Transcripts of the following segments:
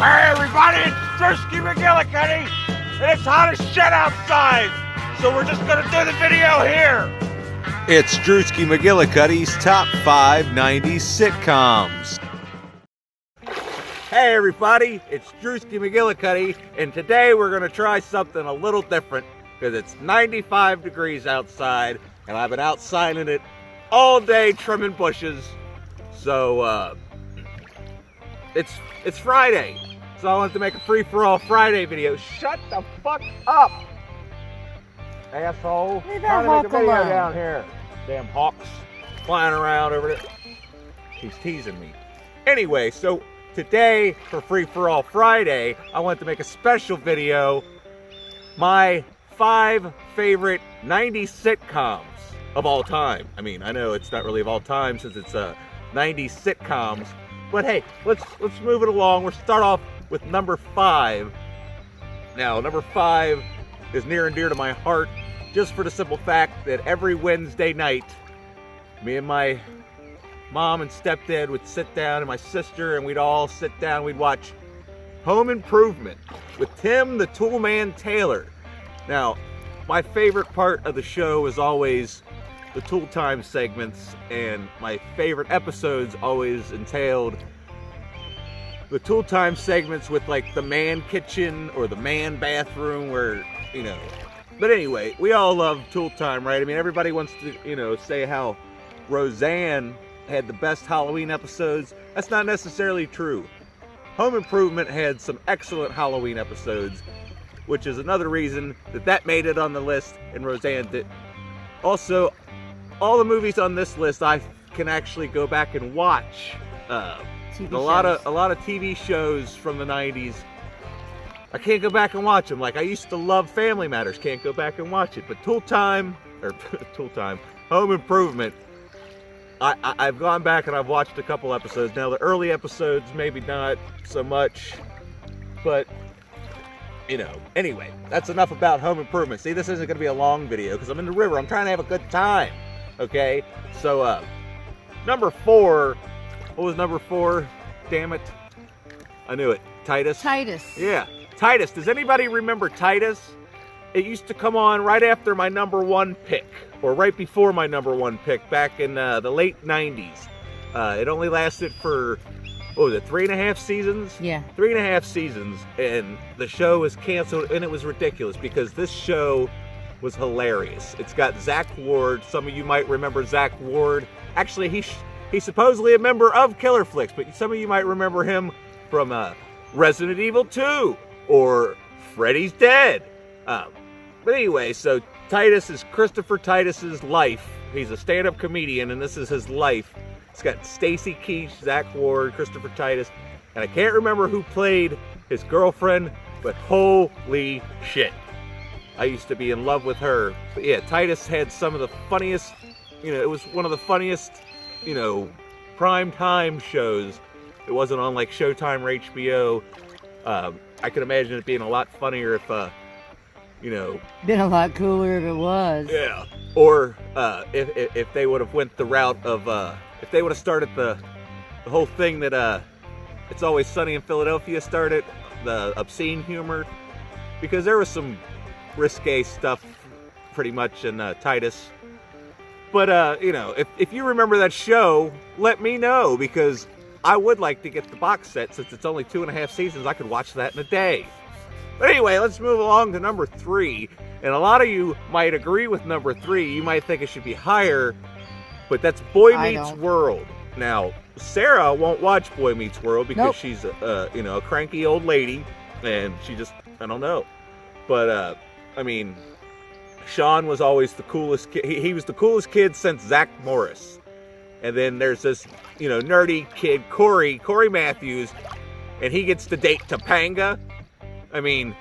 Hey everybody, it's Drewski McGillicuddy, and it's hot as shit outside, so we're just gonna do the video here. It's Drewski McGillicuddy's Top 5 90s Sitcoms. Hey everybody, it's Drewski McGillicuddy, and today we're gonna try something a little different, because it's 95 degrees outside, and I've been outside in it all day trimming bushes, so it's Friday, so I wanted to make a free-for-all Friday video. Shut the fuck up, asshole! Leave that Trying to make a hawk video alone. down here. Damn hawks flying around over there. He's teasing me. Anyway, so today for free-for-all Friday, I wanted to make a special video. My 5 favorite 90s sitcoms of all time. I mean, I know it's not really of all time since it's 90s sitcoms. But hey, let's move it along. We'll start off with number 5. Now, number 5 is near and dear to my heart, just for the simple fact that every Wednesday night, me and my mom and stepdad would sit down, and my sister, and we'd all sit down, we'd watch Home Improvement with Tim the Toolman Taylor. Now, my favorite part of the show is always the Tool Time segments, and my favorite episodes always entailed the Tool Time segments with like the man kitchen or the man bathroom where, you know. But anyway, we all love Tool Time, right? I mean, everybody wants to, you know, say how Roseanne had the best Halloween episodes. That's not necessarily true. Home Improvement had some excellent Halloween episodes, which is another reason that made it on the list and Roseanne did. Also, all the movies on this list I can actually go back and watch. A lot of TV shows from the 90s. I can't go back and watch them. Like I used to love Family Matters, can't go back and watch it. But Home Improvement, I've gone back and I've watched a couple episodes. Now the early episodes maybe not so much, but you know. Anyway, that's enough about Home Improvement. See, this isn't going to be a long video because I'm in the river. I'm trying to have a good time. Okay, so number 4. What was number 4? Damn it, I knew it. Titus. Yeah, Titus. Does anybody remember Titus? It used to come on right after my number 1 pick, or right before my number 1 pick, back in the late 90s. It only lasted for, what was it, 3.5 seasons? Yeah. 3.5 seasons, and the show was canceled, and it was ridiculous because this show was hilarious. It's got Zach Ward. Some of you might remember Zach Ward. Actually, he's supposedly a member of Killer Flicks, but some of you might remember him from Resident Evil 2 or Freddy's Dead. But anyway, so Titus is Christopher Titus's life. He's a stand-up comedian, and this is his life. It's got Stacy Keach, Zach Ward, Christopher Titus, and I can't remember who played his girlfriend, but holy shit, I used to be in love with her. But yeah, Titus had some of the funniest, you know, it was one of the funniest, you know, prime time shows. It wasn't on like Showtime or HBO. I could imagine it being a lot funnier if, you know, Been a lot cooler if it was. yeah. Or if they would have went the route of, if they would have started the whole thing that It's Always Sunny in Philadelphia started, the obscene humor, because there was some risque stuff pretty much in Titus. But you know, if you remember that show, let me know, because I would like to get the box set. Since it's only 2.5 seasons, I could watch that in a day. But anyway, let's move along to number 3. And a lot of you might agree with number 3. You might think it should be higher, but that's Boy Meets World. Now, Sarah won't watch Boy Meets World because she's you know, a cranky old lady, and she just, I don't know. But I mean, Sean was always the coolest kid. He was the coolest kid since Zach Morris. And then there's this, you know, nerdy kid, Corey Matthews, and he gets to date Topanga. I mean,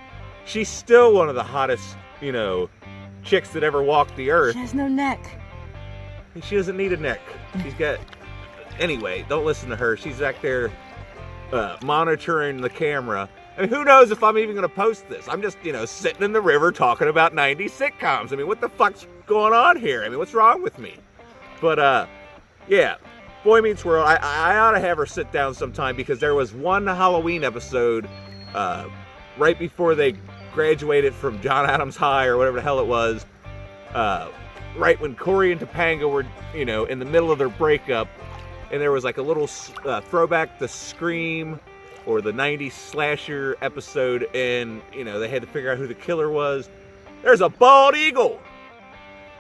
she's still one of the hottest, you know, chicks that ever walked the earth. She has no neck. She doesn't need a neck. She's got... Anyway, don't listen to her. She's back there monitoring the camera. I mean, who knows if I'm even going to post this? I'm just, you know, sitting in the river talking about 90s sitcoms. I mean, what the fuck's going on here? I mean, what's wrong with me? But, yeah. Boy Meets World, I ought to have her sit down sometime because there was one Halloween episode right before they graduated from John Adams High or whatever the hell it was, right when Corey and Topanga were, you know, in the middle of their breakup, and there was like a little throwback to Scream or the 90s slasher episode, and, you know, they had to figure out who the killer was. There's a bald eagle!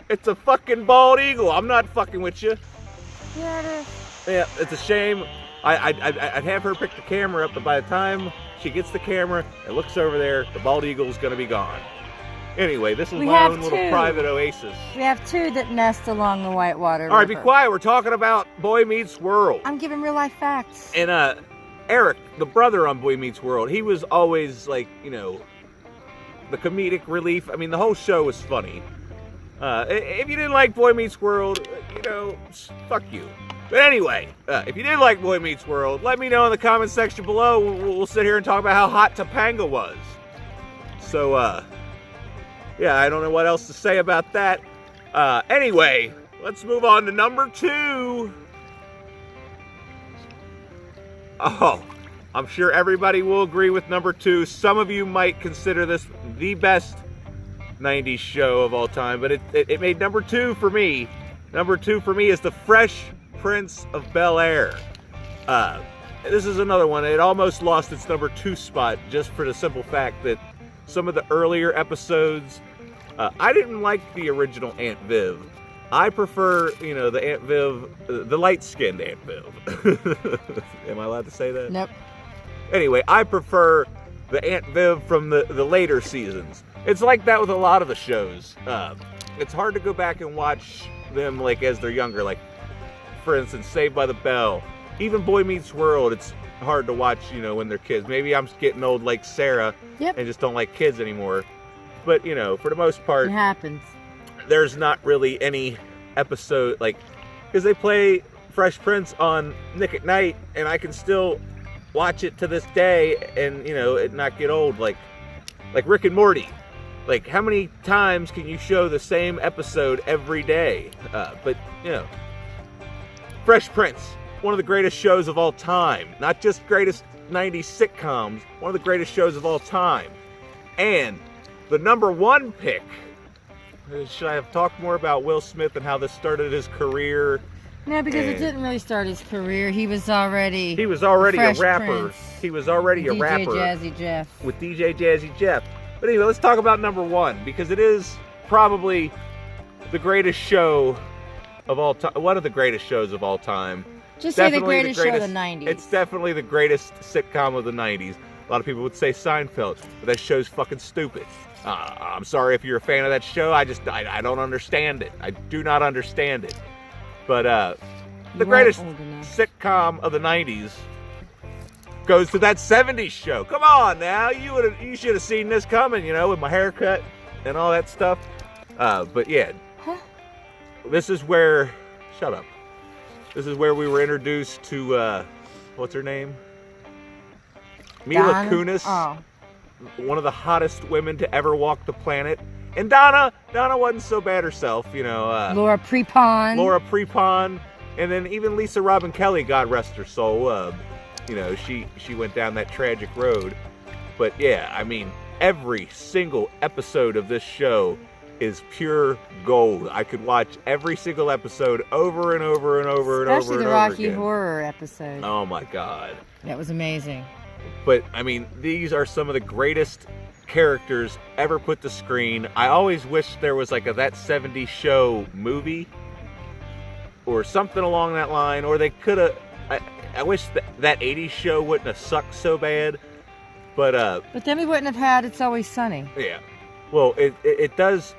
It's a fucking bald eagle! I'm not fucking with you. Yeah, it is. Yeah, it's a shame. I'd have her pick the camera up, but by the time she gets the camera and looks over there, the bald eagle's gonna be gone. Anyway, this is my own little private oasis. We have two that nest along the Whitewater River. All right, be quiet. We're talking about Boy Meets World. I'm giving real life facts. And Eric, the brother on Boy Meets World, he was always like, you know, the comedic relief. I mean, the whole show was funny. If you didn't like Boy Meets World, you know, fuck you. But anyway, if you did like Boy Meets World, let me know in the comment section below. We'll sit here and talk about how hot Topanga was. So, yeah, I don't know what else to say about that. Anyway, let's move on to number 2. Oh, I'm sure everybody will agree with number 2. Some of you might consider this the best 90s show of all time, but it made number 2 for me. Number 2 for me is The Fresh Prince of Bel-Air. This is another one. It almost lost its number 2 spot just for the simple fact that some of the earlier episodes, I didn't like the original Aunt Viv. I prefer, you know, the Aunt Viv, the light-skinned Aunt Viv. Am I allowed to say that? Nope. Anyway, I prefer the Aunt Viv from the later seasons. It's like that with a lot of the shows. It's hard to go back and watch them like as they're younger. Like, for instance, Saved by the Bell. Even Boy Meets World, it's hard to watch, you know, when they're kids. Maybe I'm getting old like Sarah and just don't like kids anymore. But, you know, for the most part, it happens. There's not really any episode, like, because they play Fresh Prince on Nick at Night, and I can still watch it to this day and, you know, it not get old. Like Rick and Morty. Like, how many times can you show the same episode every day? But, you know, Fresh Prince, one of the greatest shows of all time. Not just greatest 90s sitcoms, one of the greatest shows of all time. And the number 1 pick, should I have talked more about Will Smith and how this started his career? No, because it didn't really start his career. He was already a rapper. Prince. He was already a rapper. DJ Jazzy Jeff. With DJ Jazzy Jeff. But anyway, let's talk about number 1, because it is probably the greatest show of all time. One of the greatest shows of all time. Just say the greatest show of the 90s. It's definitely the greatest sitcom of the 90s. A lot of people would say Seinfeld, but that show's fucking stupid. I'm sorry if you're a fan of that show. I don't understand it. I do not understand it. But the greatest sitcom of the 90s goes to that 70s show. Come on now, you should have seen this coming, you know, with my haircut and all that stuff. But yeah, this is where, shut up. This is where we were introduced to, what's her name? Mila Kunis. Oh. One of the hottest women to ever walk the planet. And Donna wasn't so bad herself, you know. Laura Prepon. And then even Lisa Robin Kelly, God rest her soul, you know, she went down that tragic road. But yeah, I mean, every single episode of this show is pure gold. I could watch every single episode over and over and over and over and over again. Especially the Rocky Horror episode. Oh my God. That was amazing. But, I mean, these are some of the greatest characters ever put to screen. I always wish there was like a That 70s Show movie or something along that line, or they could have, I wish that 80s show wouldn't have sucked so bad, but then we wouldn't have had It's Always Sunny. Yeah. Well, it does,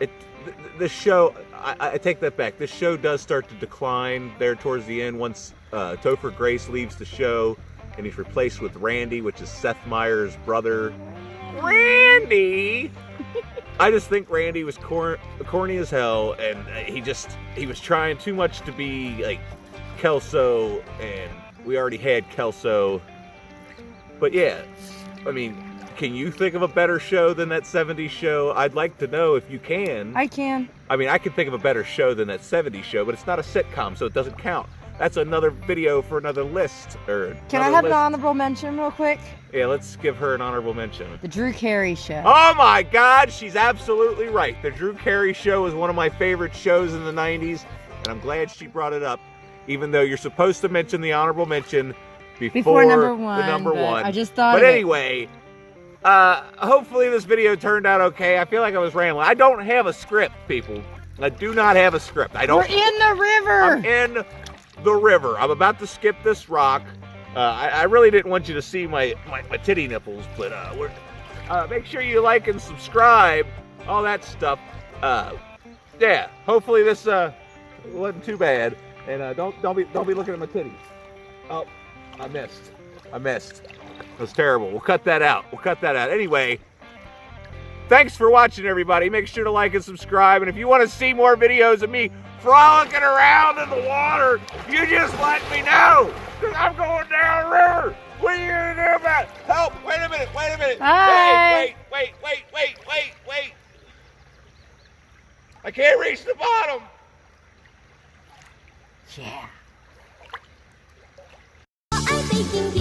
the show, I take that back. The show does start to decline there towards the end once Topher Grace leaves the show. And he's replaced with Randy, which is Seth Meyers' brother. Randy! I just think Randy was corny as hell, and he was trying too much to be like Kelso, and we already had Kelso. But yeah, I mean, can you think of a better show than that 70s show? I'd like to know if you can. I can. I mean, I can think of a better show than that 70s show, but it's not a sitcom, so it doesn't count. that's another video for another list. Or Can I another have an list. honorable mention real quick? Yeah, let's give her an honorable mention. The Drew Carey Show. Oh my God, she's absolutely right. The Drew Carey Show is one of my favorite shows in the 90s, and I'm glad she brought it up, even though you're supposed to mention the honorable mention before number one, the number but one. I just thought But of it. anyway, hopefully this video turned out okay. I feel like I was rambling. I don't have a script, people. I do not have a script. I don't. We're in the river. I'm in the river. I'm about to skip this rock. I really didn't want you to see my titty nipples, but make sure you like and subscribe, all that stuff. Yeah, hopefully this wasn't too bad, and don't be looking at my titties. Oh, I missed. That was terrible. We'll cut that out. Anyway, thanks for watching, everybody. Make sure to like and subscribe, and if you want to see more videos of me frolicking around in the water, you just let me know, because I'm going down the river. What are you going to do about it? Help! Wait a minute. Bye. Wait. I can't reach the bottom. Yeah. I'm thinking